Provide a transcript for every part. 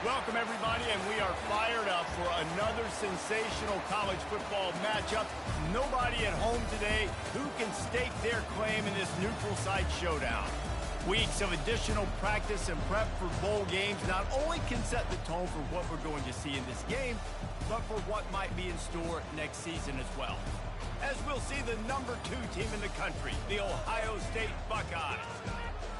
Welcome, everybody, and we are fired up for another sensational college football matchup. Nobody at home today who can stake their claim in this neutral site showdown. Weeks of additional practice and prep for bowl games not only can set the tone for what we're going to see in this game, but for what might be in store next season as well. As we'll see the #2 team in the country, the Ohio State Buckeyes,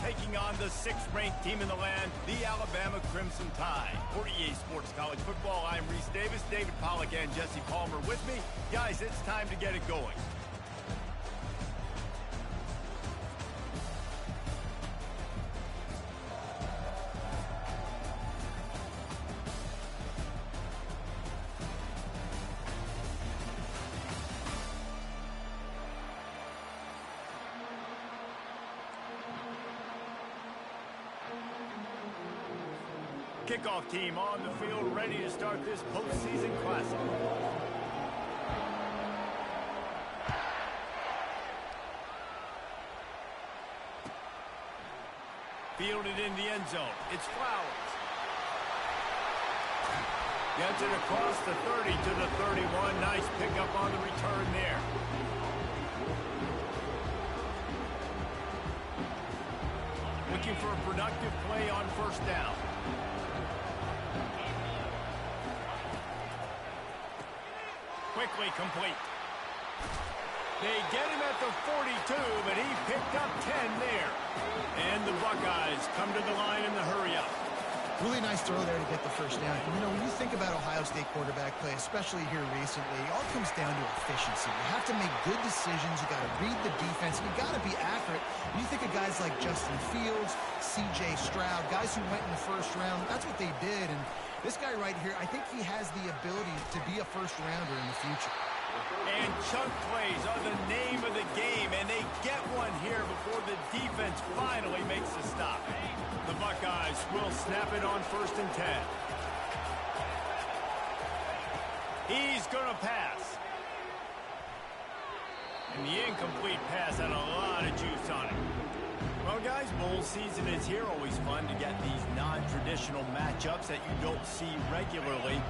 taking on the 6th-ranked team in the land, the Alabama Crimson Tide. For EA Sports College Football, I'm Reese Davis, David Pollack, and Jesse Palmer with me. Guys, it's time to get it going. Kickoff team on the field, ready to start this postseason classic. Fielded in the end zone. It's Flowers. Gets it across the 30 to the 31. Nice pickup on the return there. Looking for a productive play on first down. Quickly complete. They get him at the 42, but he picked up 10 there. And the Buckeyes come to the line in the hurry-up. Really nice throw there to get the first down. You know, when you think about Ohio State quarterback play, especially here recently, it all comes down to efficiency. You have to make good decisions. You got to read the defense. You got to be accurate. When you think of guys like Justin Fields, C.J. Stroud, guys who went in the first round, that's what they did. And this guy right here, I think he has the ability to be a first-rounder in the future. And chunk plays are the name of the game, and they get one here before the defense finally makes the stop. The Buckeyes will snap it on 1st and 10. He's going to pass. And the incomplete pass had a lot of juice on it. Well, guys, bowl season is here. Always fun to get these non-traditional matchups that you don't see regularly.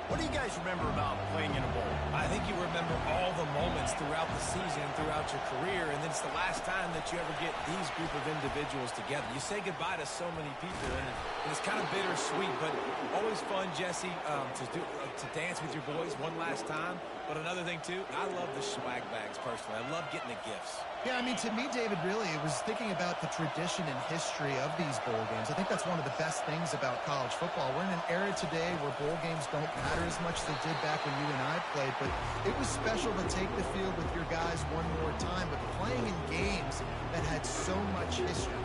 What do you guys remember about playing in a bowl? I think you remember all the moments throughout the season, throughout your career, and then it's the last time that you ever get these group of individuals together. You say goodbye to so many people, and it's kind of bittersweet, but always fun, Jesse, to dance with your boys one last time. But another thing, too, I love the swag bags, personally. I love getting the gifts. Yeah, I mean, to me, David, really, it was thinking about the tradition and history of these bowl games. I think that's one of the best things about college football. We're in an era today where bowl games don't matter as much as they did back when you and I played, but it was special to take the field with your guys one more time, but playing in games that had so much history.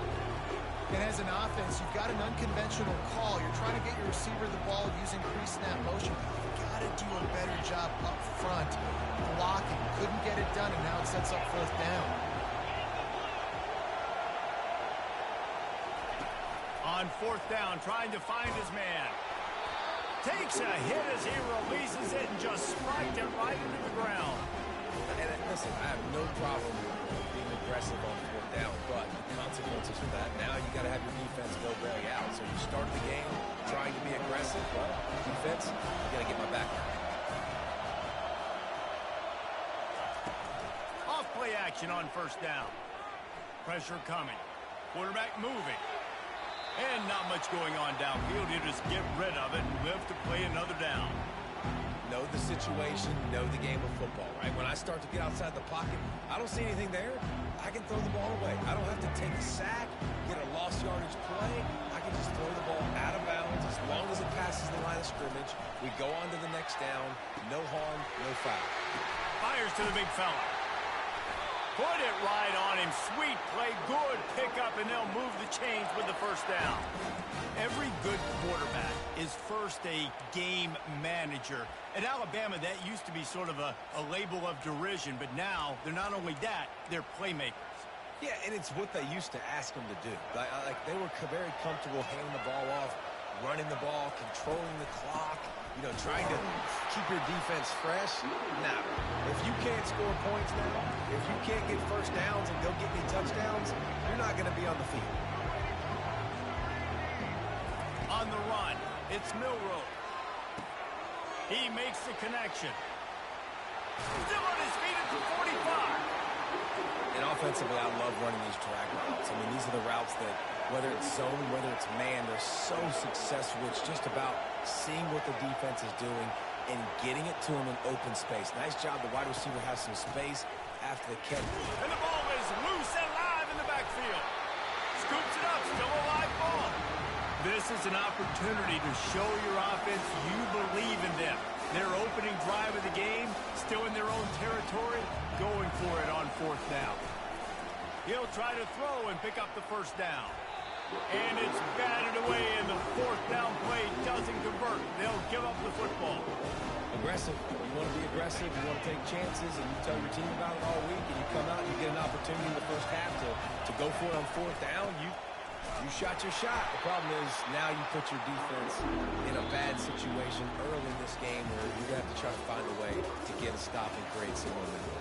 And as an offense, you've got an unconventional call. You're trying to get your receiver the ball using pre-snap motion. You've got to do a better job up front blocking. Couldn't get it done, and now it sets up 4th down. On 4th down, trying to find his man. Takes a hit as he releases it and just spiked it right into the ground. And listen, I have no problem being aggressive on 4th down, but the consequences of that, now you got to have your defense go belly out. So you start the game trying to be aggressive, well, defense, you got to get my back on. Off play action on 1st down. Pressure coming. Quarterback moving. And not much going on downfield. You just get rid of it and live to play another down. Know the situation, know the game of football, right? When I start to get outside the pocket, I don't see anything there. I can throw the ball away. I don't have to take a sack, get a lost yardage play. I can just throw the ball out of bounds as long as it passes the line of scrimmage. We go on to the next down. No harm, no foul. Fires to the big fella. Put it right on him. Sweet play. Good pickup, and they'll move the chains with the 1st down. Every good quarterback is first a game manager. At Alabama, that used to be sort of a label of derision, but now they're not only that, they're playmakers. Yeah, and it's what they used to ask them to do. Like they were very comfortable handing the ball off, running the ball, controlling the clock, you know, trying to keep your defense fresh. Now, if you can't score points now, if you can't get 1st downs and go get me touchdowns, you're not going to be on the field. On the run, It's Milrow. He makes the connection. Still on his feet at the 45. And offensively, I love running these drag routes. I mean, these are the routes that, whether it's zone, whether it's man, they're so successful. It's just about seeing what the defense is doing and getting it to them in open space. Nice job. The wide receiver has some space after the catch. And the ball is loose and live in the backfield. Scoops it up. Still a live ball. This is an opportunity to show your offense you believe in them. Their opening drive of the game, still in their own territory, going for it on 4th down. He'll try to throw and pick up the 1st down. And it's batted away, and the 4th down play doesn't convert. They'll give up the football. Aggressive. You want to be aggressive. You want to take chances, and you tell your team about it all week, and you come out and you get an opportunity in the first half to go for it on 4th down. You shot your shot. The problem is now you put your defense in a bad situation early in this game where you're going to have to try to find a way to get a stop and create some momentum.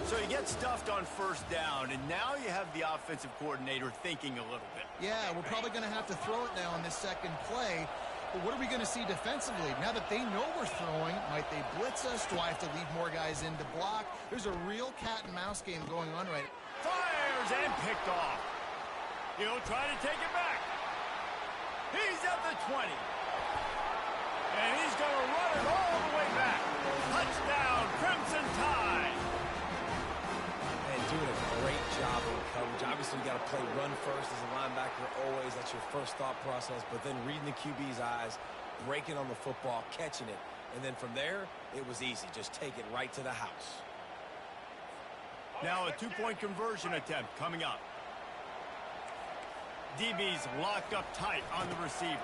So you get stuffed on 1st down, and now you have the offensive coordinator thinking a little bit. Yeah, we're probably going to have to throw it now on this 2nd play. But what are we going to see defensively? Now that they know we're throwing, might they blitz us? Do I have to leave more guys in to block? There's a real cat and mouse game going on right now. Fires and picked off. He'll try to take it back. He's at the 20. And he's going to run it all the way back. Touchdown, Crimson Tide. And doing a great job in coverage. Obviously, you got to play run first as a linebacker always. That's your first thought process. But then reading the QB's eyes, breaking on the football, catching it. And then from there, it was easy. Just take it right to the house. Now a 2-point conversion attempt coming up. DB's locked up tight on the receiver.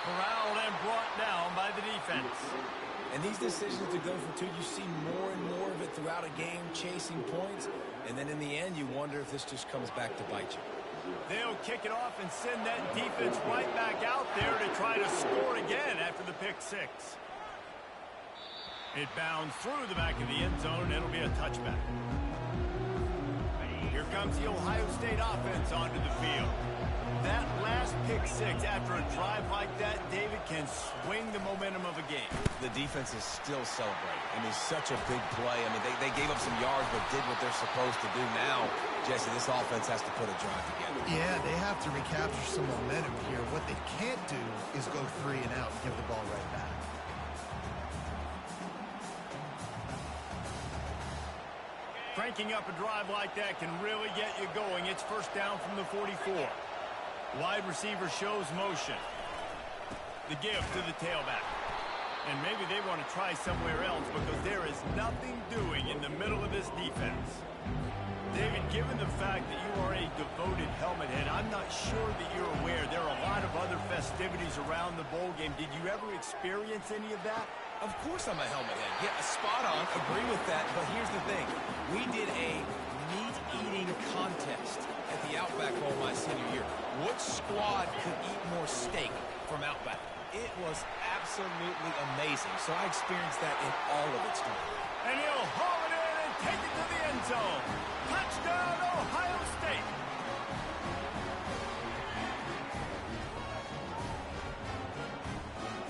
Corralled and brought down by the defense. And these decisions to go for 2, you see more and more of it throughout a game, chasing points. And then in the end, you wonder if this just comes back to bite you. They'll kick it off and send that defense right back out there to try to score again after the pick 6. It bounds through the back of the end zone. It'll be a touchback. Here comes the Ohio State offense onto the field. That last pick 6 after a drive like that, David, can swing the momentum of a game. The defense is still celebrating. I mean, such a big play. I mean, they gave up some yards but did what they're supposed to do. Now, Jesse, this offense has to put a drive together. Yeah, they have to recapture some momentum here. What they can't do is go 3 and out and give the ball right back. Cranking up a drive like that can really get you going. It's 1st down from the 44. Wide receiver shows motion. The give to the tailback. And maybe they want to try somewhere else because there is nothing doing in the middle of this defense. David, given the fact that you are a devoted helmet head, I'm not sure that you're aware there are a lot of other festivities around the bowl game. Did you ever experience any of that? Of course I'm a helmet head. Yeah, spot on. Agree with that. But here's the thing. We did a meat-eating contest at the Outback Bowl my senior year. Which squad could eat more steak from Outback? It was absolutely amazing. So I experienced that in all of its glory. And he'll haul it in and take it to the end zone. Touchdown, Ohio State.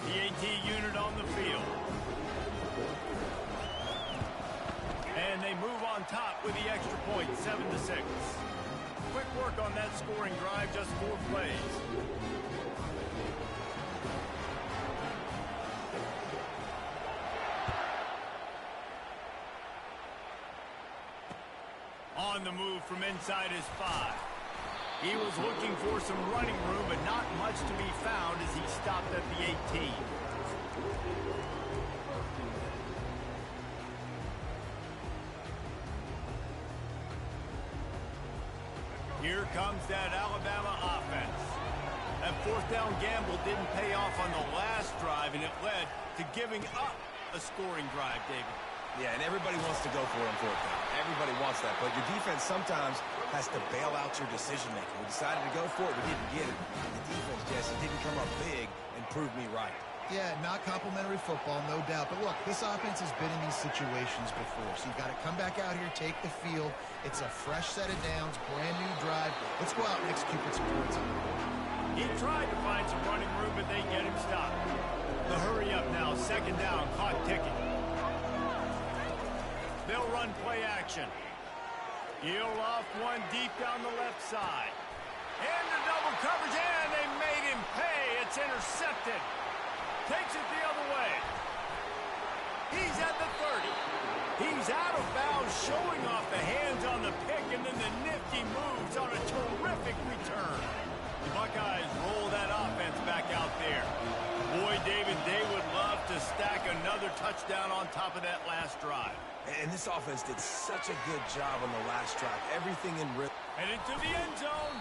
The AT unit on the field. And they move on top with the extra point, 7-6. Quick work on that scoring drive, just 4 plays. On the move from inside his 5. He was looking for some running room, but not much to be found as he stopped at the 18. Here comes that Alabama offense. That 4th down gamble didn't pay off on the last drive, and it led to giving up a scoring drive, David. Yeah, and everybody wants to go for it on 4th down. Everybody wants that, but your defense sometimes has to bail out your decision-making. We decided to go for it, we didn't get it. The defense, Jesse, didn't come up big and prove me right. Yeah, not complimentary football, no doubt. But look, this offense has been in these situations before, so you've got to come back out here, take the field. It's a fresh set of downs, brand new drive. Let's go out and execute with some points on the board. He tried to find some running room, but they get him stopped. The hurry up now, second down, clock ticking. They'll run play action. He'll off one deep down the left side. Into double coverage, and they made him pay. It's intercepted. Takes it the other way. He's at the 30. He's out of bounds, showing off the hands on the pick, and then the nifty moves on a terrific return. The Buckeyes roll that offense back out there. Boy, David, they would love to stack another touchdown on top of that last drive. And this offense did such a good job on the last drive. Everything in rhythm. And into the end zone.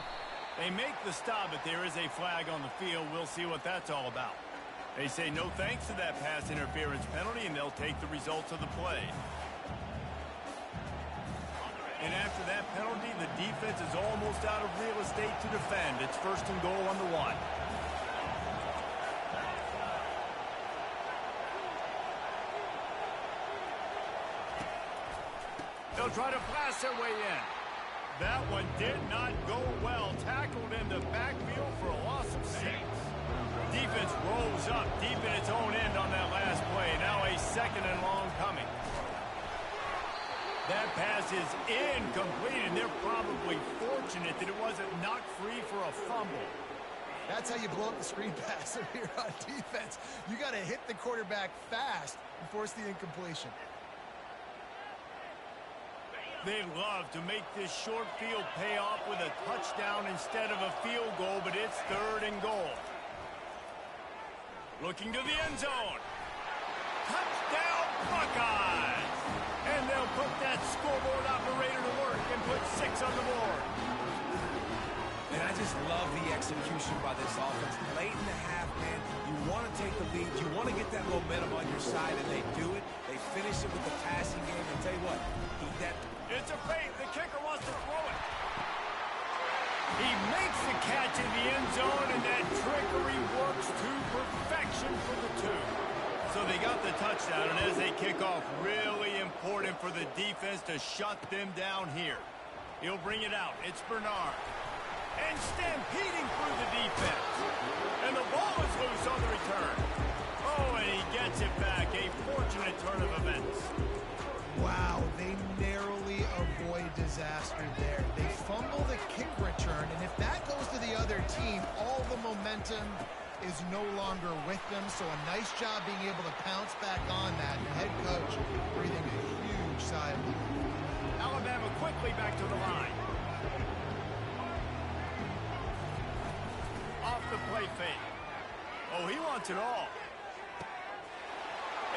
They make the stop, but there is a flag on the field. We'll see what that's all about. They say no thanks to that pass interference penalty, and they'll take the results of the play. And after that penalty, the defense is almost out of real estate to defend. It's first and goal on the 1. They'll try to blast their way in. That one did not go well. Tackled in the backfield for a loss of 6. Defense rolls up deep in its own end on that last play. Now a second and long coming. That pass is incomplete, and they're probably fortunate that it wasn't knocked free for a fumble. That's how you blow up the screen pass here on defense. You got to hit the quarterback fast and force the incompletion. They'd love to make this short field pay off with a touchdown instead of a field goal, but it's third and goal. Looking to the end zone. Touchdown, Buckeyes! And they'll put that scoreboard operator to work and put 6 on the board. And I just love the execution by this offense. Late in the half, man, you want to take the lead. You want to get that momentum on your side, and they do it. They finish it with the passing game. And tell you what, it's a fake. The kicker wants to throw it. He makes the catch in the end zone, and that trickery works to perfection for the 2. So they got the touchdown, and as they kick off, really important for the defense to shut them down here. He'll bring it out. It's Bernard. And stampeding through the defense. And the ball is loose on the return. Oh, and he gets it back. A fortunate turn of events. Wow, they narrowly avoid disaster there. They fumble the kick return, and if that goes to the other team, all the momentum is no longer with them. So a nice job being able to pounce back on that. The head coach breathing a huge sigh of relief. Alabama quickly back to the line. Off the play fake. Oh, he wants it all.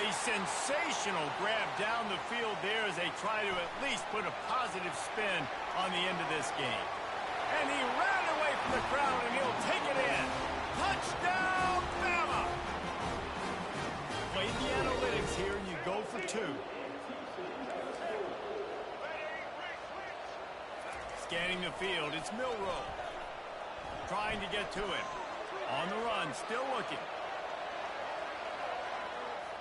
A sensational grab down the field there as they try to at least put a positive spin on the end of this game. And he ran away from the crowd, and he'll take it in. Touchdown, Bama! Play the analytics here, and you go for 2. Scanning the field, it's Milroe. Trying to get to it. On the run, still looking.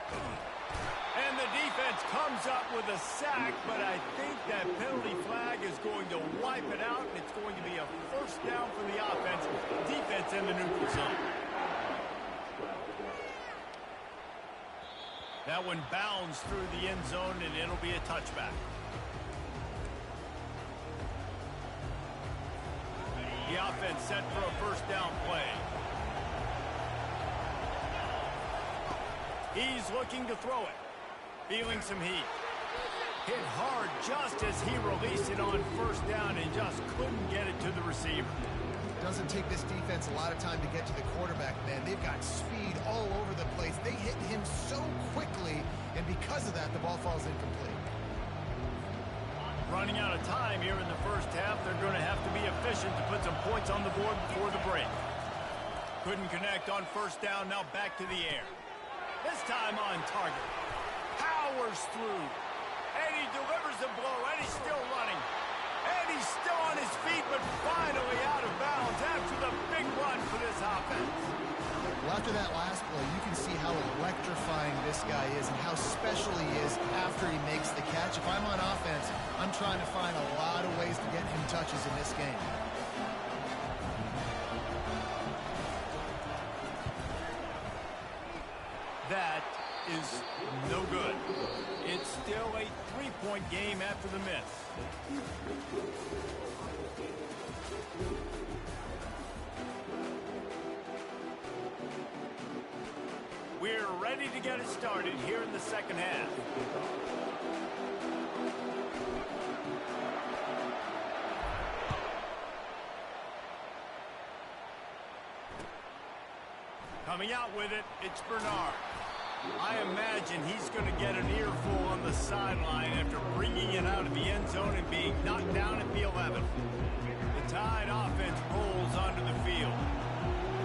And the defense comes up with a sack, but I think that penalty flag is going to wipe it out, and it's going to be a first down for the offense. Defense in the neutral zone. That one bounds through the end zone, and it'll be a touchback. The offense set for a first down play. He's looking to throw it. Feeling some heat. Hit hard just as he released it on first down and just couldn't get it to the receiver. Doesn't take this defense a lot of time to get to the quarterback, man. They've got speed all over the place. They hit him so quickly, and because of that, the ball falls incomplete. Running out of time here in the first half. They're going to have to be efficient to put some points on the board before the break. Couldn't connect on first down. Now back to the air. This time on target. Powers through. And he delivers the blow. And he's still running. And he's still on his feet, but finally out of bounds after the big run for this offense. Well, after that last play, you can see how this guy is and how special he is after he makes the catch. If I'm on offense, I'm trying to find a lot of ways to get him touches in this game. That is no good. It's still a three-point game after the miss. We're ready to get it started here in the second half. Coming out with it, it's Bernard. I imagine he's going to get an earful on the sideline after bringing it out of the end zone and being knocked down at the 11. The Tide offense rolls onto the field.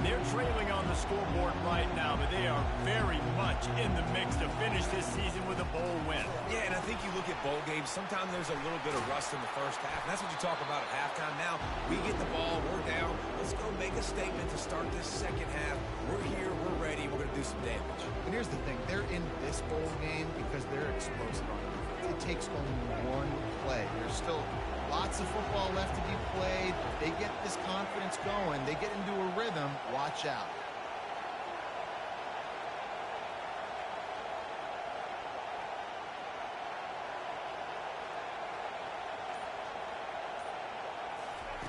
They're trailing on the scoreboard right now, but they are very much in the mix to finish this season with a bowl win. Yeah, and I think you look at bowl games, sometimes there's a little bit of rust in the first half, and that's what you talk about at halftime. Now, we get the ball, we're down. Let's go make a statement to start this second half. We're here, we're ready, we're going to do some damage. And here's the thing, they're in this bowl game because they're explosive on defense. It takes only one play. There's still lots of football left to be played. If they get this confidence going, they get into a rhythm, watch out.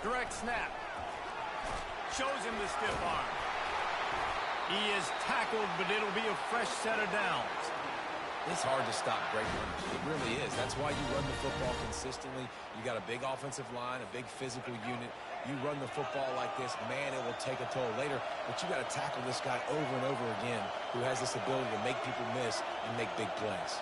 Direct snap. Shows him the stiff arm. He is tackled, but it'll be a fresh set of downs. It's hard to stop great runners. It really is. That's why you run the football consistently. You got a big offensive line, a big physical unit. You run the football like this, man, it will take a toll later. But you got to tackle this guy over and over again who has this ability to make people miss and make big plays.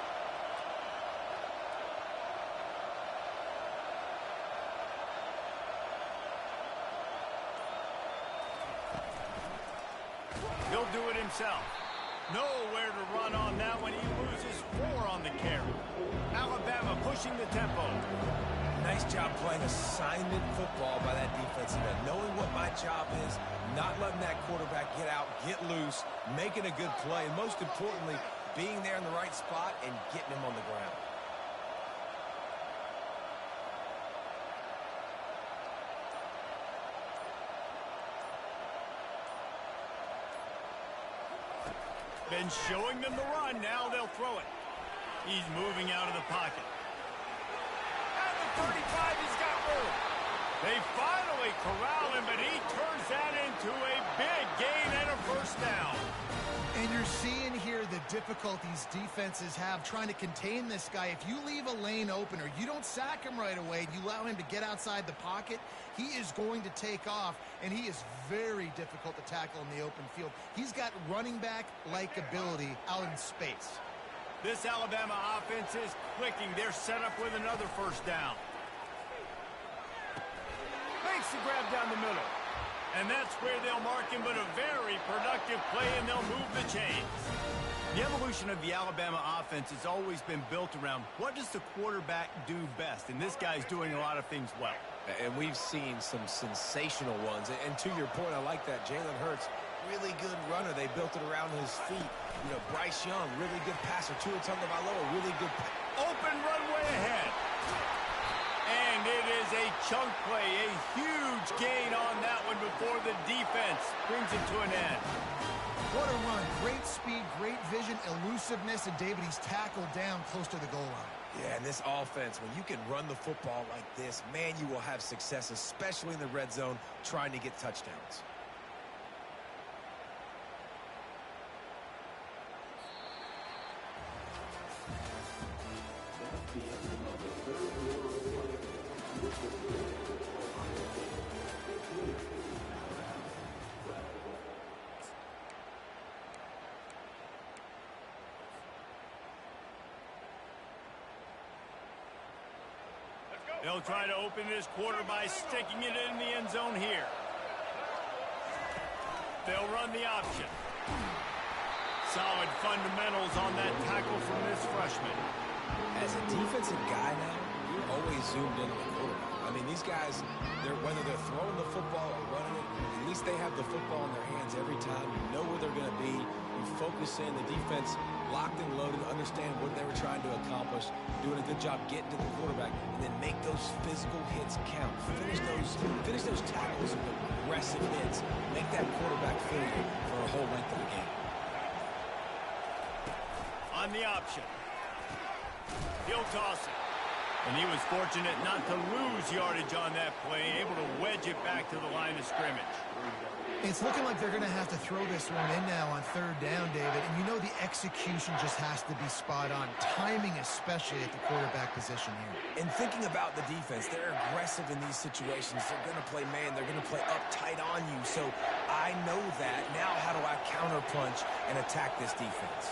He'll do it himself. Nowhere to run on that one. He loses 4 on the carry. Alabama pushing the tempo. Nice job playing assignment football by that defensive end. Knowing what my job is, not letting that quarterback get out, get loose, making a good play, and most importantly, being there in the right spot and getting him on the ground. Been showing them the run. Now they'll throw it. He's moving out of the pocket. At the 35, he's got room. They finally corral him, but he turns that into a big gain and a first down. And you're seeing here the difficulties defenses have trying to contain this guy. If you leave a lane open or you don't sack him right away, you allow him to get outside the pocket, he is going to take off, and he is very difficult to tackle in the open field. He's got running back-like ability out in space. This Alabama offense is clicking. They're set up with another first down. Makes the grab down the middle. And that's where they'll mark him, but a very productive play, and they'll move the chains. The evolution of the Alabama offense has always been built around what does the quarterback do best, and this guy's doing a lot of things well. And we've seen some sensational ones. And to your point, I like that. Jalen Hurts, really good runner. They built it around his feet. You know, Bryce Young, really good passer. Tua Tagovailoa, really good. Open runway ahead. And it is a chunk play, a huge gain on that one before the defense brings it to an end. What a run. Great speed, great vision, elusiveness, and David, he's tackled down close to the goal line. Yeah, and this offense, when you can run the football like this, man, you will have success, especially in the red zone, trying to get touchdowns. They'll try to open this quarter by sticking it in the end zone here. They'll run the option. Solid fundamentals on that tackle from this freshman. As a defensive guy now, you're always zoomed in on the quarterback. I mean, these guys, whether they're throwing the football or running it, at least they have the football in their hands every time. You know where they're going to be. You focus in. The defense locked and loaded, understand what they were trying to accomplish, doing a good job getting to the quarterback, and then make those physical hits count. Finish those tackles with aggressive hits. Make that quarterback feel you for a whole length of the game. On the option. He'll toss it. And he was fortunate not to lose yardage on that play, able to wedge it back to the line of scrimmage. It's looking like they're going to have to throw this one in now on third down, David. And you know the execution just has to be spot on. Timing especially at the quarterback position here. And thinking about the defense, they're aggressive in these situations. They're going to play man. They're going to play uptight on you. So I know that. Now how do I counterpunch and attack this defense?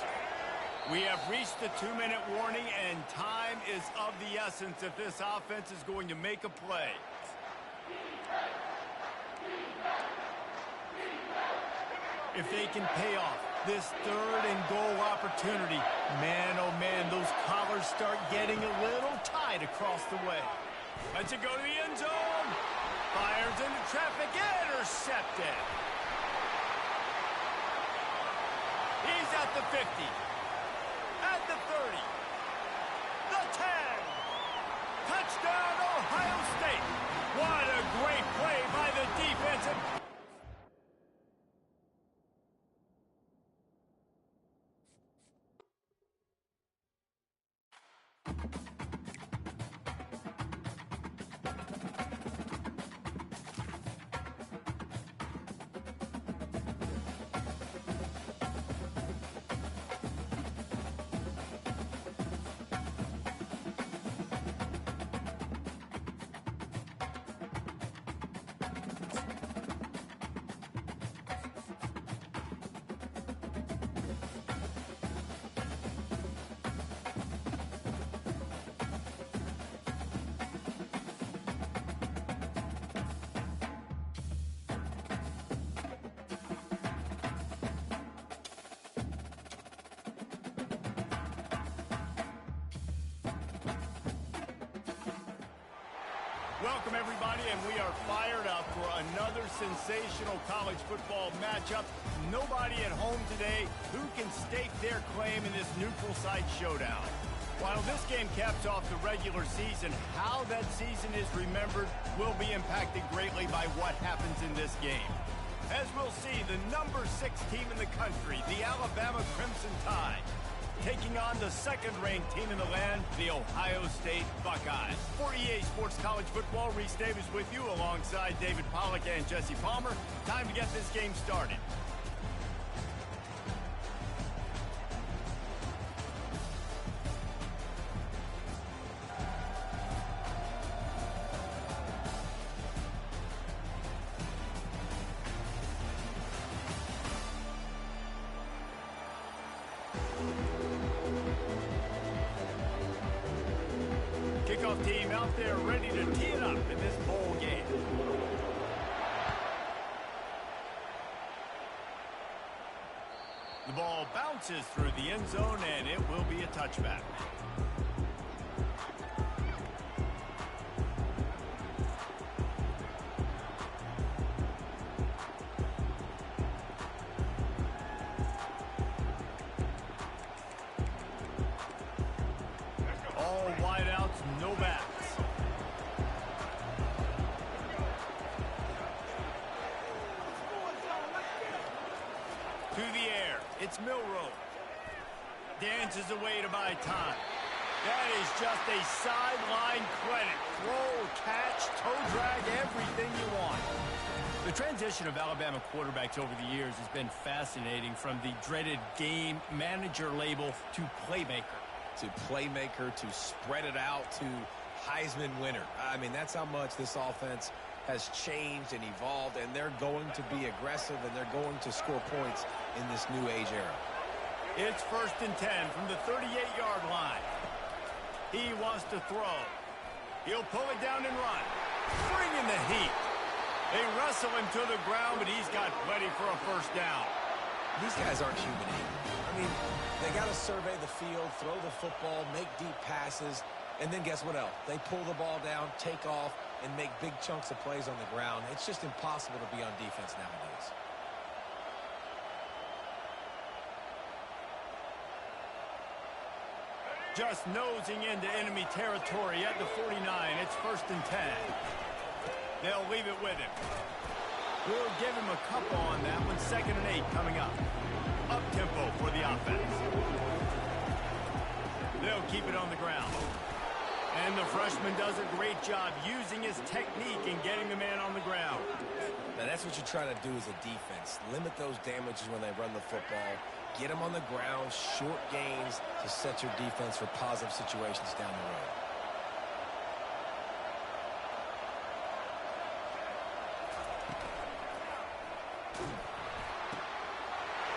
We have reached the 2-minute warning, and time is of the essence if this offense is going to make a play. If they can pay off this third and goal opportunity, man, oh man, those collars start getting a little tight across the way. Lets it go to the end zone. Fires into traffic, intercepted. He's at the 50. At the 30. The 10. Touchdown, Ohio State. What a great play by the defensive. Welcome, everybody, and we are fired up for another sensational college football matchup. Nobody at home today who can stake their claim in this neutral site showdown. While this game caps off the regular season, how that season is remembered will be impacted greatly by what happens in this game. As we'll see, the number 6 team in the country, the Alabama Crimson Tide, taking on the second-ranked team in the land, the Ohio State Buckeyes. For EA Sports College Football, Reese Davis with you alongside David Pollack and Jesse Palmer. Time to get this game started. Kickoff team out there ready to tee it up in this bowl game. The ball bounces through the end zone, and it will be a touchback. All wideouts, no backs. To the air, it's Milroe. Dances away to buy time. That is just a sideline credit. Throw, catch, toe drag, everything you want. The transition of Alabama quarterbacks over the years has been fascinating, from the dreaded game manager label to playmaker. To playmaker, to spread it out, to Heisman winner. I mean, that's how much this offense has changed and evolved, and they're going to be aggressive, and they're going to score points in this new age era. It's 1st and 10 from the 38-yard line. He wants to throw. He'll pull it down and run. Bringing the heat. They wrestle him to the ground, but he's got plenty for a first down. These guys aren't human. I mean, they got to survey the field, throw the football, make deep passes, and then guess what else? They pull the ball down, take off, and make big chunks of plays on the ground. It's just impossible to be on defense nowadays. just nosing into enemy territory at the 49. It's 1st and 10. They'll leave it with him. We'll give him a couple on that one. 2nd and 8 coming up. Up-tempo for the offense. They'll keep it on the ground. And the freshman does a great job using his technique and getting the man on the ground. Now, that's what you're trying to do as a defense. Limit those damages when they run the football. Get them on the ground, short gains to set your defense for positive situations down the road.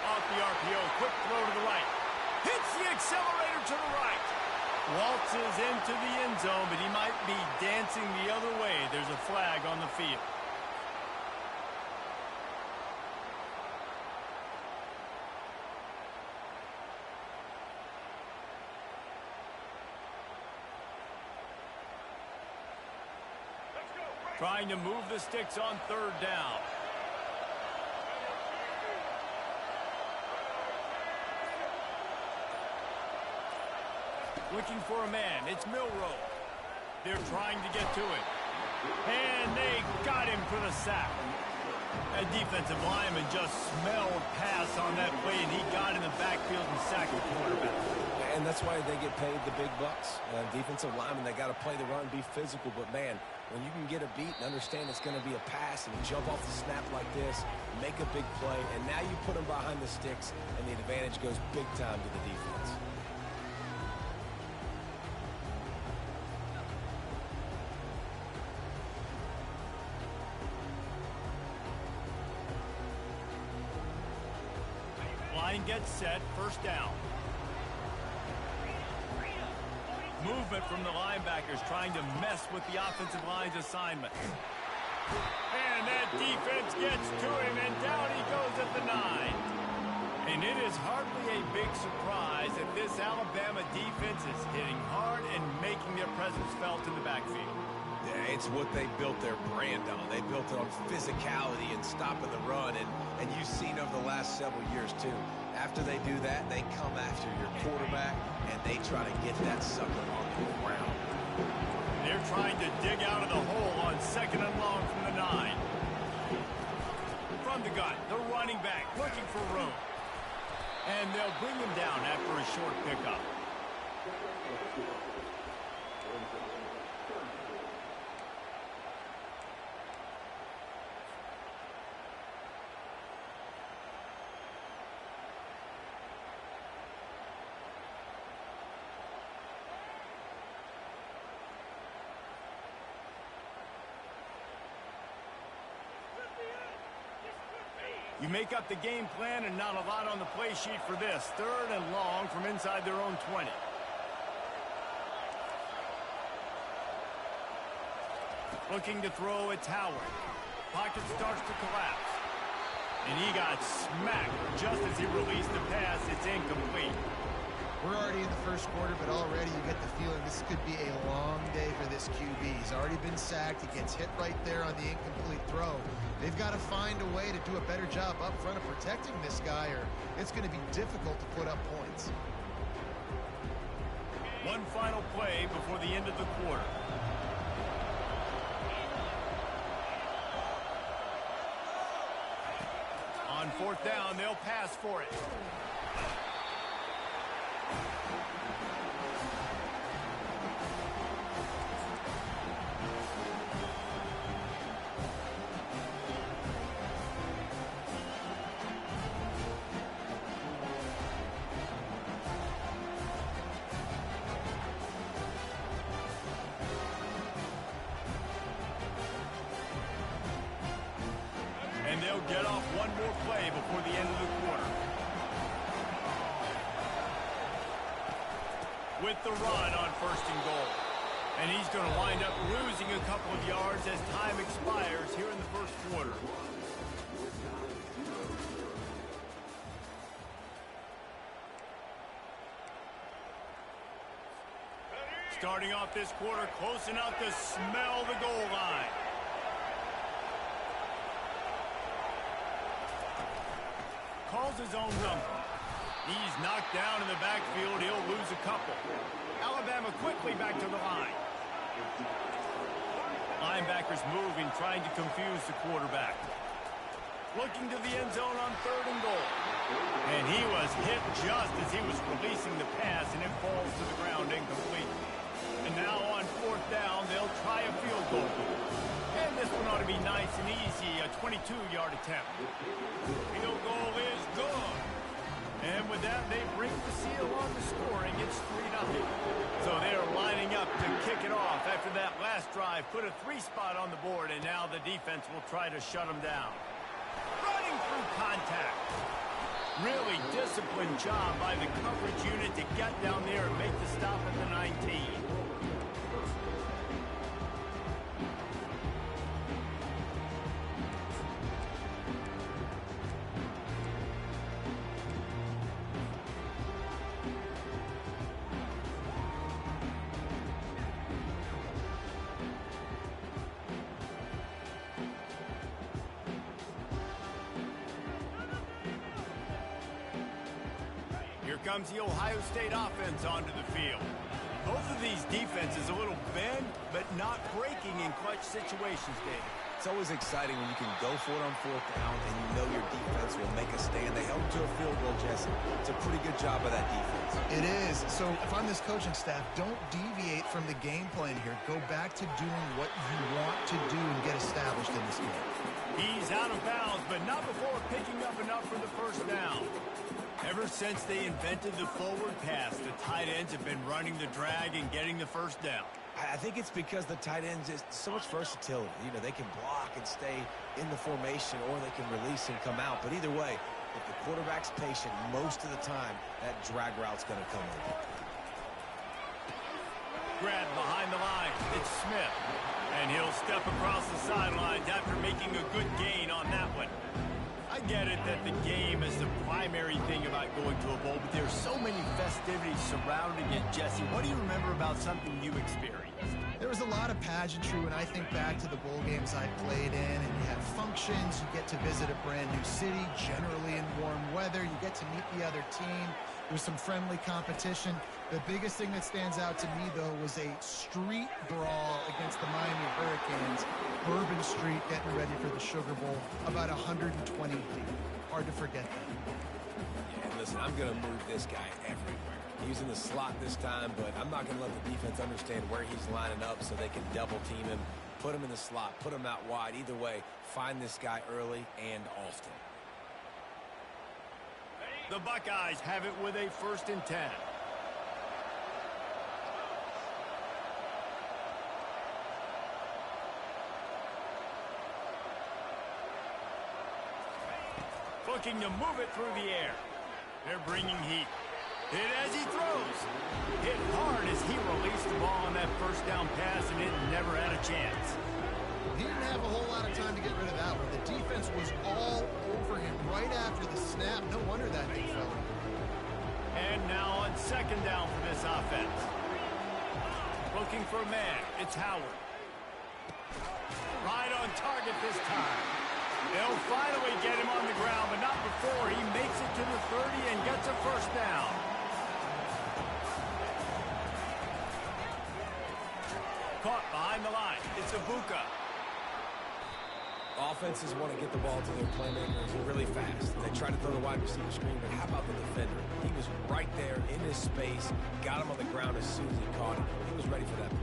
Off the RPO, quick throw to the right. Hits the accelerator to the right. Waltzes into the end zone, but he might be dancing the other way. There's a flag on the field. Trying to move the sticks on 3rd down. Looking for a man. It's Milroe. They're trying to get to it. And they got him for the sack. That defensive lineman just smelled pass on that play, and he got in the backfield and sacked the quarterback. And that's why they get paid the big bucks. Defensive linemen, they got to play the run, be physical. But, man, when you can get a beat and understand it's going to be a pass and jump off the snap like this, make a big play, and now you put them behind the sticks, and the advantage goes big time to the defense. Line gets set, 1st down. Movement from the linebackers trying to mess with the offensive line's assignment. And that defense gets to him, and down he goes at the 9. And it is hardly a big surprise that this Alabama defense is hitting hard and making their presence felt in the backfield. Yeah, it's what they built their brand on. They built it on physicality and stopping the run, and you've seen over the last several years, too. After they do that, they come after your quarterback, and they try to get that sucker on the ground. They're trying to dig out of the hole on 2nd and long from the 9. From the gun, the running back looking for room. And they'll bring him down after a short pickup. You make up the game plan and not a lot on the play sheet for this. 3rd and long from inside their own 20. Looking to throw, it's Howard. Pocket starts to collapse. And he got smacked just as he released the pass. It's incomplete. We're already in the 1st quarter, but already you get the feeling this could be a long day for this QB. He's already been sacked. He gets hit right there on the incomplete throw. They've got to find a way to do a better job up front of protecting this guy, or it's going to be difficult to put up points. One final play before the end of the quarter. On 4th down, they'll pass for it. And they'll get off one more play before the end of the quarter. With the run on 1st and goal. And he's going to wind up losing a couple of yards as time expires here in the 1st quarter. Starting off this quarter, close enough to smell the goal line. Calls his own number. He's knocked down in the backfield. He'll lose a couple. Alabama quickly back to the line. Linebackers moving, trying to confuse the quarterback. Looking to the end zone on 3rd and goal. And he was hit just as he was releasing the pass, and it falls to the ground incomplete. And now on 4th down, they'll try a field goal. And this one ought to be nice and easy, a 22-yard attempt. Field goal is good. And with that, they break the seal on the scoring. It's 3-0. So they're lining up to kick it off after that last drive. Put a 3-spot on the board, and now the defense will try to shut them down. Running through contact. Really disciplined job by the coverage unit to get down there and make the stop at the 19. Comes the Ohio State offense onto the field. Both of these defenses a little bend, but not breaking in clutch situations, David. It's always exciting when you can go for it on 4th down and you know your defense will make a stand. They held them to a field goal, Jesse. It's a pretty good job by that defense. It is. So if I'm this coaching staff, don't deviate from the game plan here. Go back to doing what you want to do and get established in this game. He's out of bounds, but not before picking up enough for the 1st down. Ever since they invented the forward pass, the tight ends have been running the drag and getting the 1st down. I think it's because the tight ends is so much versatility. You know, they can block and stay in the formation, or they can release and come out. But either way, if the quarterback's patient, most of the time, that drag route's going to come in. Grab behind the line. It's Smith. And he'll step across the sidelines after making a good gain on that one. I get it that the game is the primary thing about going to a bowl, but there's so many festivities surrounding it, Jesse. What do you remember about something you experienced? There was a lot of pageantry when I think back to the bowl games I played in, and you have functions, you get to visit a brand new city, generally in warm weather, you get to meet the other team. There's some friendly competition. The biggest thing that stands out to me, though, was a street brawl against the Miami Hurricanes. Bourbon Street getting ready for the Sugar Bowl, about 120 deep. Hard to forget that. Yeah, and listen, I'm going to move this guy everywhere. He's in the slot this time, but I'm not going to let the defense understand where he's lining up so they can double team him, put him in the slot, put him out wide. Either way, find this guy early and often. The Buckeyes have it with a 1st and 10. Looking to move it through the air. They're bringing heat. Hit as he throws. Hit hard as he released the ball on that 1st down pass, and it never had a chance. He didn't have a whole lot of time to get rid of that one. The defense was all over him right after the snap. No wonder that big fella. And now on 2nd down for this offense. Looking for a man. It's Howard. Right on target this time. They'll finally get him on the ground, but not before he makes it to the 30 and gets a 1st down. Caught behind the line. It's Ibuka. Offenses want to get the ball to their playmakers really fast. They try to throw the wide receiver screen, but how about the defender? He was right there in his space, got him on the ground as soon as he caught him. He was ready for that play.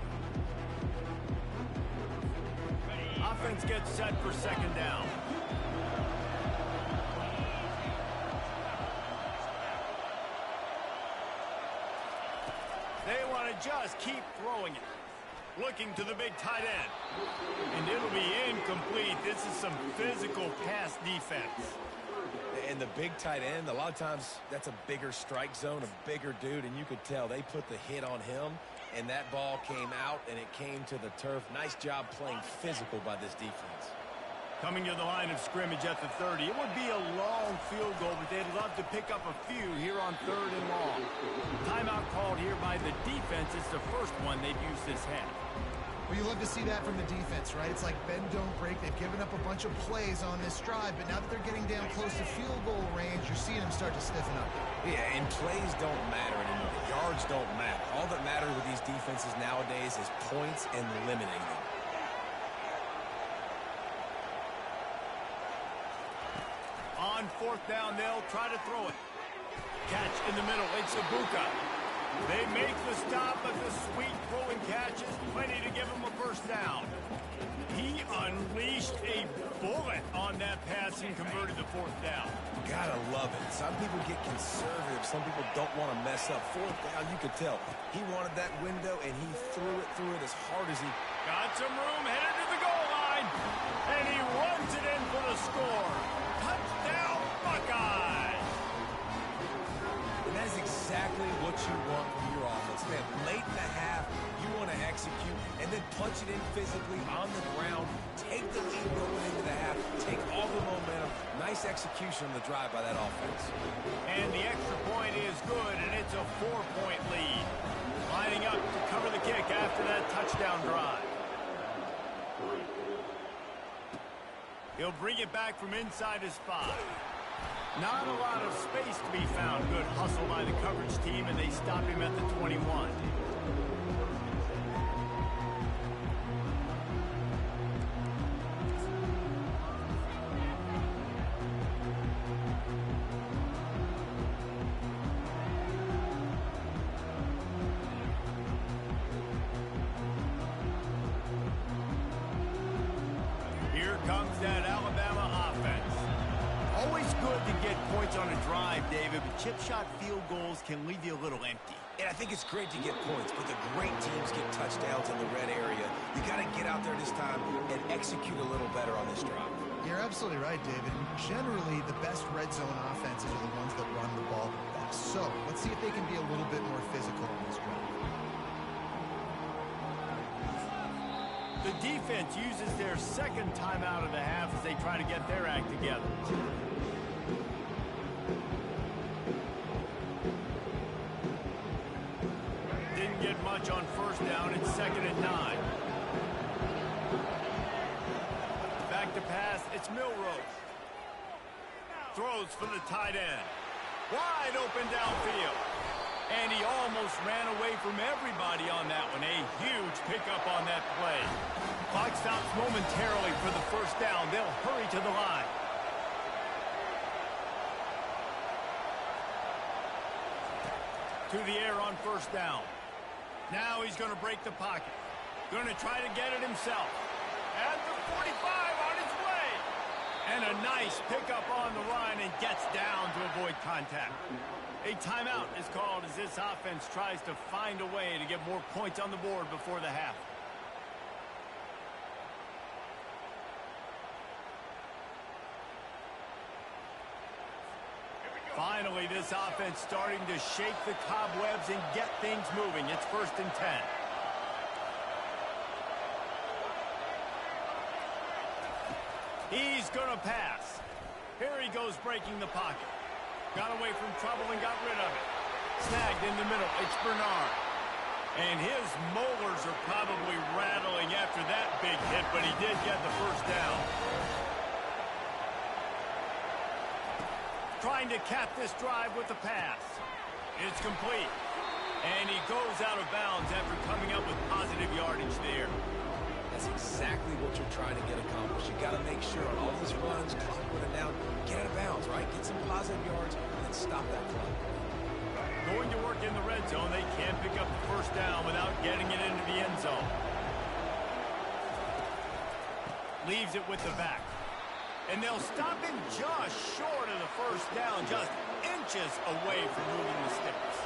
Offense gets set for 2nd down. They want to just keep throwing it. Looking to the big tight end. And it'll be incomplete. This is some physical pass defense. And the big tight end, a lot of times that's a bigger strike zone, a bigger dude, and you could tell they put the hit on him, and that ball came out, and it came to the turf. Nice job playing physical by this defense. Coming to the line of scrimmage at the 30. It would be a long field goal, but they'd love to pick up a few here on 3rd and long. Timeout called here by the defense. It's the first one they've used this half. Well, you love to see that from the defense, right? It's like bend, don't break. They've given up a bunch of plays on this drive, but now that they're getting down close to field goal range, you're seeing them start to stiffen up. Yeah, and plays don't matter anymore. Yards don't matter. All that matters with these defenses nowadays is points and limiting them. On fourth down, they'll try to throw it. Catch in the middle. It's Ibuka. They make the stop, but the sweet throwing catch is plenty to give him a first down. He unleashed a bullet on that pass and converted the fourth down. Gotta love it. Some people get conservative. Some people don't want to mess up. Fourth down, you could tell. He wanted that window, and he threw it as hard as he... Got some room, headed to the goal line, and he runs it in for the score. Touchdown, Buckeyes! And that is exactly what you want from your offense. Man, late in the half, you want to execute and then punch it in physically on the ground, take the lead going into the half, take all the momentum. Nice execution on the drive by that offense. And the extra point is good, and it's a 4-point lead. Lining up to cover the kick after that touchdown drive. He'll bring it back from inside his 5. Not a lot of space to be found. Good hustle by the coverage team, and they stop him at the 21. Here comes that Alabama offense. Always good to get points on a drive, David, but chip shot field goals can leave you a little empty. And I think it's great to get points, but the great teams get touchdowns in the red area. You got to get out there this time and execute a little better on this drive. You're absolutely right, David. Generally, the best red zone offenses are the ones that run the ball the best. So let's see if they can be a little bit more physical on this drive. The defense uses their second timeout of the half as they try to get their act together. Didn't get much on first down. It's 2nd and 9. Back to pass. It's Milroe. Throws for the tight end. Wide open downfield. And he almost ran away from everybody on that one. A huge pickup on that play. Clock stops momentarily for the first down. They'll hurry to the line. To the air on first down. Now he's going to break the pocket. Going to try to get it himself. At the 45 on his way. And a nice pickup on the line and gets down to avoid contact. A timeout is called as this offense tries to find a way to get more points on the board before the half. Finally, this offense starting to shake the cobwebs and get things moving. It's 1st and 10. He's going to pass. Here he goes breaking the pocket. Got away from trouble and got rid of it. Snagged in the middle. It's Bernard. And his molars are probably rattling after that big hit, but he did get the first down. Trying to cap this drive with the pass. It's complete. And he goes out of bounds after coming up with positive yardage there. That's exactly what you're trying to get accomplished. You got to make sure on all these runs, clock running down, get out of bounds, right? Get some positive yards and then stop that clock. Going to work in the red zone, they can't pick up the first down without getting it into the end zone. Leaves it with the back. And they'll stop him just short of the first down, just inches away from moving the sticks.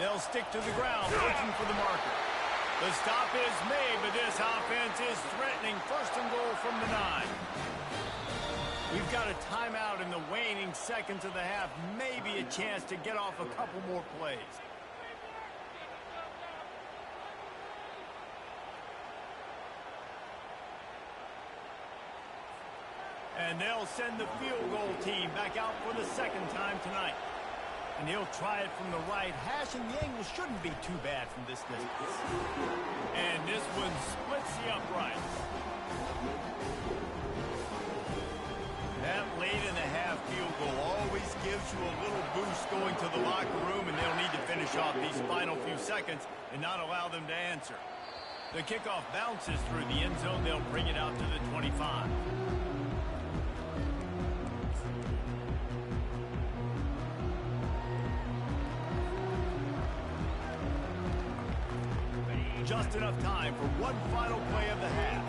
They'll stick to the ground, looking for the marker. The stop is made, but this offense is threatening 1st and goal from the 9. We've got a timeout in the waning seconds of the half. Maybe a chance to get off a couple more plays. And they'll send the field goal team back out for the 2nd time tonight. And he'll try it from the right hash, and the angle shouldn't be too bad from this distance. And this one splits the uprights. That late-in-the-half field goal always gives you a little boost going to the locker room, and they'll need to finish off these final few seconds and not allow them to answer. The kickoff bounces through the end zone. They'll bring it out to the 25. Just enough time for one final play of the half.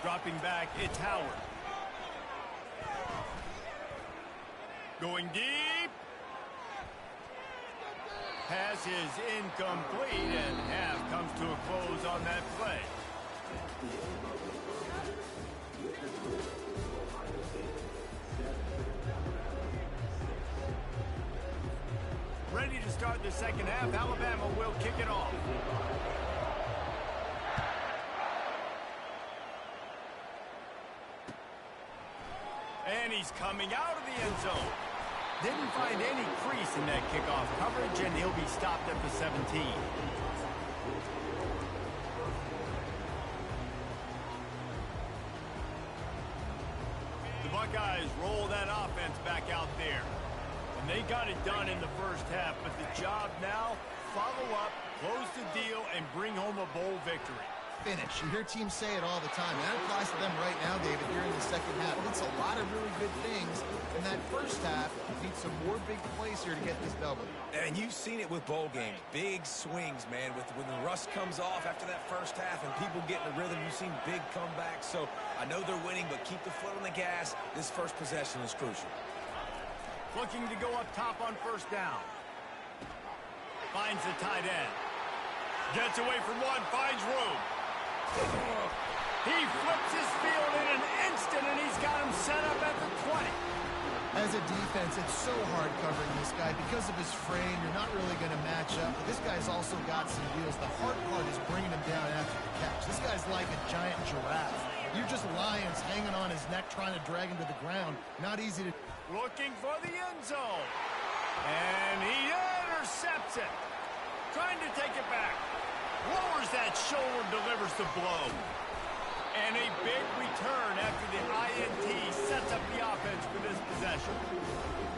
Dropping back, it's Howard. Going deep. Pass is incomplete, and half comes to a close on that play. Ready to start the second half. Alabama will kick it off. And he's coming out of the end zone. Didn't find any crease in that kickoff coverage, and he'll be stopped at the 17. The Buckeyes roll that offense back out there. And they got it done in the first half, but the job now, follow up, close the deal, and bring home a bowl victory. Finish. You hear teams say it all the time. And that applies to them right now, David, here in the second half. It's a lot of really good things. In that first half, you need some more big plays here to get this W. And you've seen it with bowl games. Big swings, man. When the rust comes off after that first half and people get in the rhythm, you've seen big comebacks. So I know they're winning, but keep the foot on the gas. This first possession is crucial. Looking to go up top on first down. Finds the tight end. Gets away from one, finds room. He flips his field in an instant, and he's got him set up at the 20. As a defense, it's so hard covering this guy. Because of his frame, you're not really going to match up. But this guy's also got some deals. The hard part is bringing him down after the catch. This guy's like a giant giraffe. You're just lions hanging on his neck, trying to drag him to the ground. Not easy to... Looking for the end zone. And he intercepts it. Trying to take it back. Lowers that shoulder, delivers the blow. And a big return after the INT sets up the offense for this possession.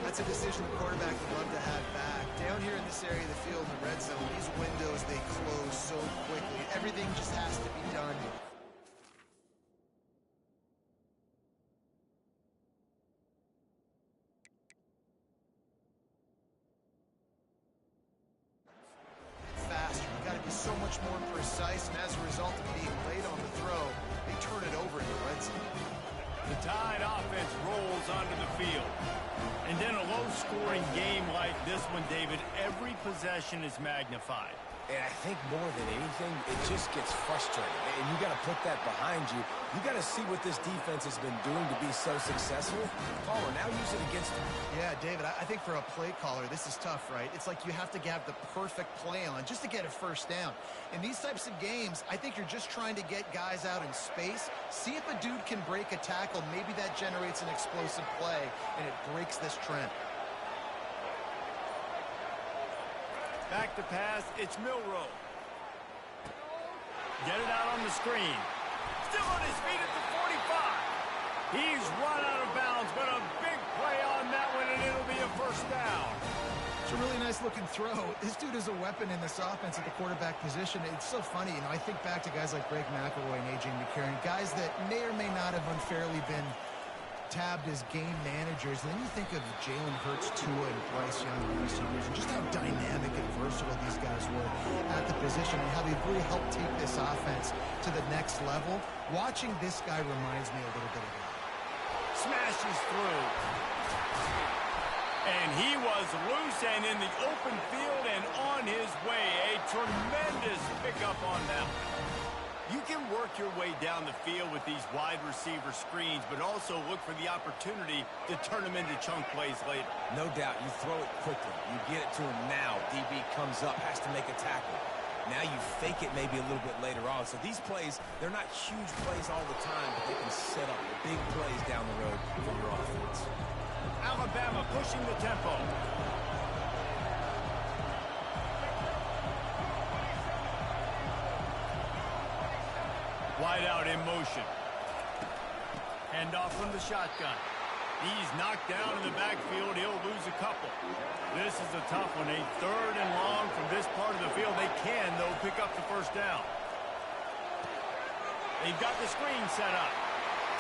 That's a decision the quarterback would love to have back. Down here in this area of the field in the red zone, these windows, they close so quickly. Everything just has to be done. So much more precise, and as a result of being late on the throw, they turn it over in the red zone. The Tide offense rolls onto the field. And in a low-scoring game like this one, David, every possession is magnified. And I think more than anything, it just gets frustrating. And you got to put that behind you. You got to see what this defense has been doing to be so successful. Caller, now use it against them. Yeah, David, I think for a play caller, this is tough, right? It's like you have to have the perfect play on just to get a first down. In these types of games, I think you're just trying to get guys out in space, see if a dude can break a tackle. Maybe that generates an explosive play, and it breaks this trend. Back to pass, it's Milroe. Get it out on the screen. Still on his feet at the 45. He's run out of bounds, but a big play on that one, and it'll be a first down. It's a really nice-looking throw. This dude is a weapon in this offense at the quarterback position. It's so funny. You know, I think back to guys like Greg McElroy and A.J. McCarron, guys that may or may not have unfairly been tabbed as game managers. And then you think of Jalen Hurts, Tua, and Bryce Young, the receivers, and just how dynamic and versatile these guys were at the position and how they've really helped take this offense to the next level. Watching this guy reminds me a little bit of that. Smashes through. And he was loose and in the open field and on his way. A tremendous pickup on that one. You can work your way down the field with these wide receiver screens, but also look for the opportunity to turn them into chunk plays later. No doubt, you throw it quickly. You get it to him now. DB comes up, has to make a tackle. Now you fake it maybe a little bit later on. So these plays, they're not huge plays all the time, but they can set up big plays down the road for your offense. Alabama pushing the tempo. Wide out in motion. Hand off from the shotgun. He's knocked down in the backfield. He'll lose a couple. This is a tough one. A 3rd and long from this part of the field. They can, though, pick up the first down. They've got the screen set up.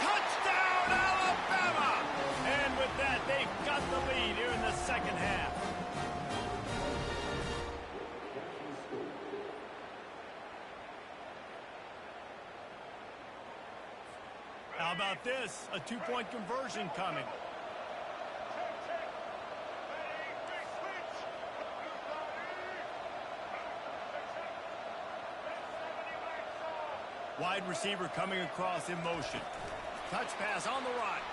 Touchdown, Alabama! And with that, they've got the lead here in the second half. How about this? A 2-point conversion coming. Wide receiver coming across in motion. Touch pass on the right.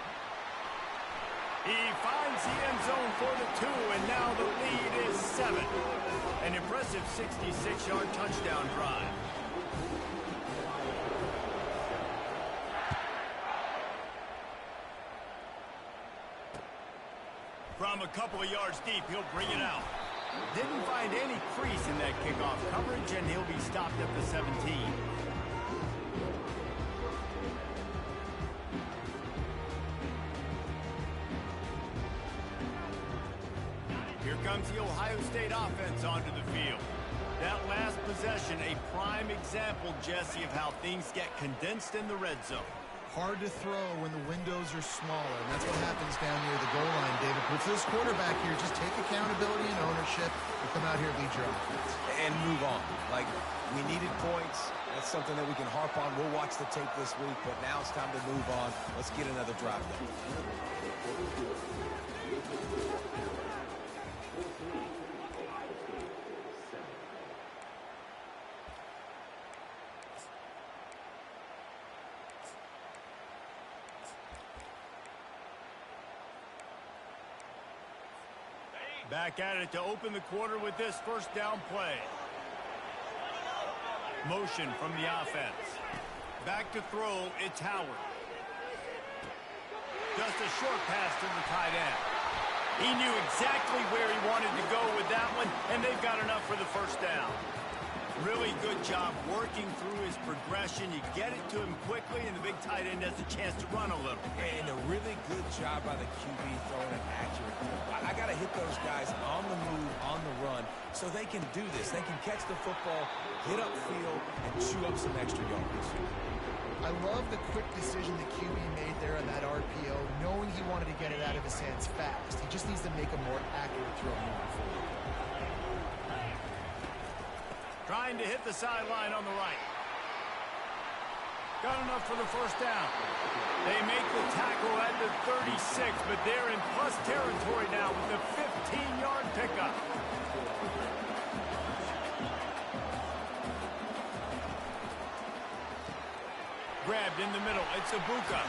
He finds the end zone for the 2, and now the lead is 7. An impressive 66-yard touchdown drive. From a couple of yards deep, he'll bring it out. Didn't find any crease in that kickoff coverage, and he'll be stopped at the 17. Here comes the Ohio State offense onto the field. That last possession, a prime example, Jesse, of how things get condensed in the red zone. Hard to throw when the windows are smaller, and that's what happens down near the goal line, David. But for this quarterback here, just take accountability and ownership and come out here and lead your offense. And move on. Like, we needed points. That's something that we can harp on. We'll watch the tape this week, but now it's time to move on. Let's get another drive done. Back at it to open the quarter with this first down play. Motion from the offense. Back to throw, it's Howard. Just a short pass to the tight end. He knew exactly where he wanted to go with that one, and they've got enough for the first down. Really good job working through his progression. You get it to him quickly, and the big tight end has a chance to run a little. And a really good job by the QB throwing an accurate throw. I got to hit those guys on the move, on the run, so they can do this. They can catch the football, get upfield, and chew up some extra yards. I love the quick decision the QB made there on that RPO, knowing he wanted to get it out of his hands fast. He just needs to make a more accurate throw moving forward. Trying to hit the sideline on the right. Got enough for the first down. They make the tackle at the 36, but they're in plus territory now with the 15-yard pickup. Grabbed in the middle. It's Ibuka.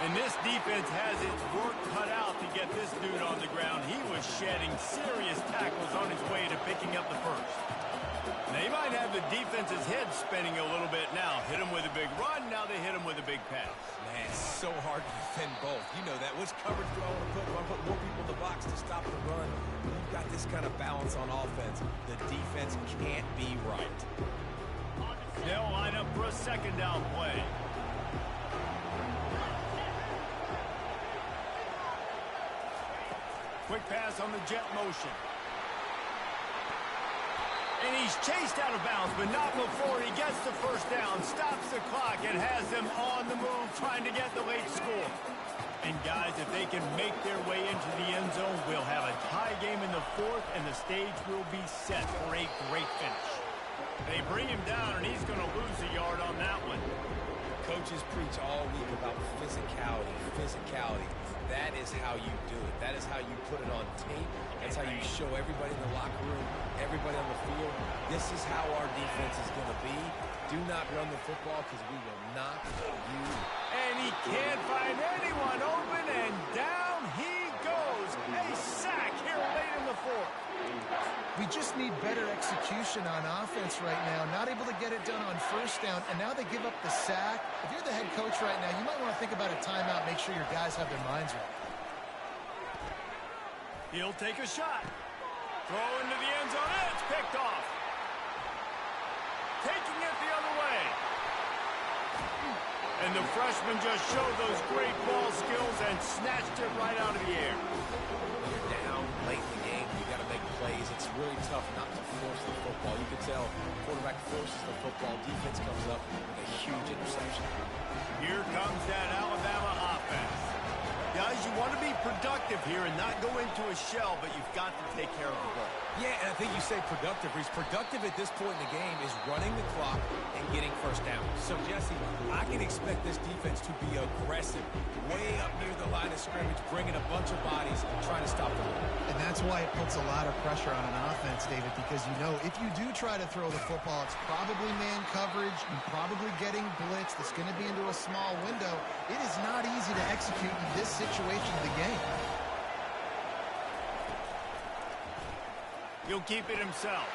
And this defense has its work cut out to get this dude on the ground. He was shedding serious tackles on his way to picking up the first. They might have the defense's head spinning a little bit now. Hit him with a big run, now they hit him with a big pass. Man, it's so hard to defend both. You know that. Which coverage do I want to put? Do I put more people in the box to stop the run? When you've got this kind of balance on offense, the defense can't be right. They'll line up for a second down play. Quick pass on the jet motion. And he's chased out of bounds, but not before he gets the first down, stops the clock, and has them on the move trying to get the late score. And guys, if they can make their way into the end zone, we'll have a tie game in the fourth, and the stage will be set for a great finish. They bring him down, and he's going to lose a yard on that one. Coaches preach all week about physicality. that is how you do it. That is how you put it on tape. That's how you show everybody in the locker room, everybody on the field. This is how our defense is going to be. Do not run the football because we will knock you. And he can't find anyone open, and down he goes. A sack here late in the fourth. We just need better execution on offense right now. Not able to get it done on first down, and now they give up the sack. If you're the head coach right now, you might want to think about a timeout, make sure your guys have their minds right. He'll take a shot. Throw into the end zone. It's picked off. Taking it the other way. And the freshman just showed those great ball skills and snatched it right out of the air. You're down late in the game. You got to make plays. It's really tough not to force the football. You can tell quarterback forces the football. Defense comes up with a huge interception. Here comes that Alabama offense. Guys, you want to be productive here and not go into a shell, but you've got to take care of the ball. Yeah, and I think you say productive. He's productive at this point in the game is running the clock and getting first down. So, Jesse, I can expect this defense to be aggressive, way up near the line of scrimmage, bringing a bunch of bodies, trying to stop the run. And that's why it puts a lot of pressure on an offense, David, because you know if you do try to throw the football, it's probably man coverage. You're probably getting blitzed. It's going to be into a small window. It is not easy to execute in this situation of the game. He'll keep it himself.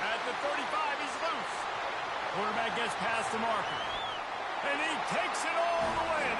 At the 35, he's loose. Quarterback gets past the marker. And he takes it all the way.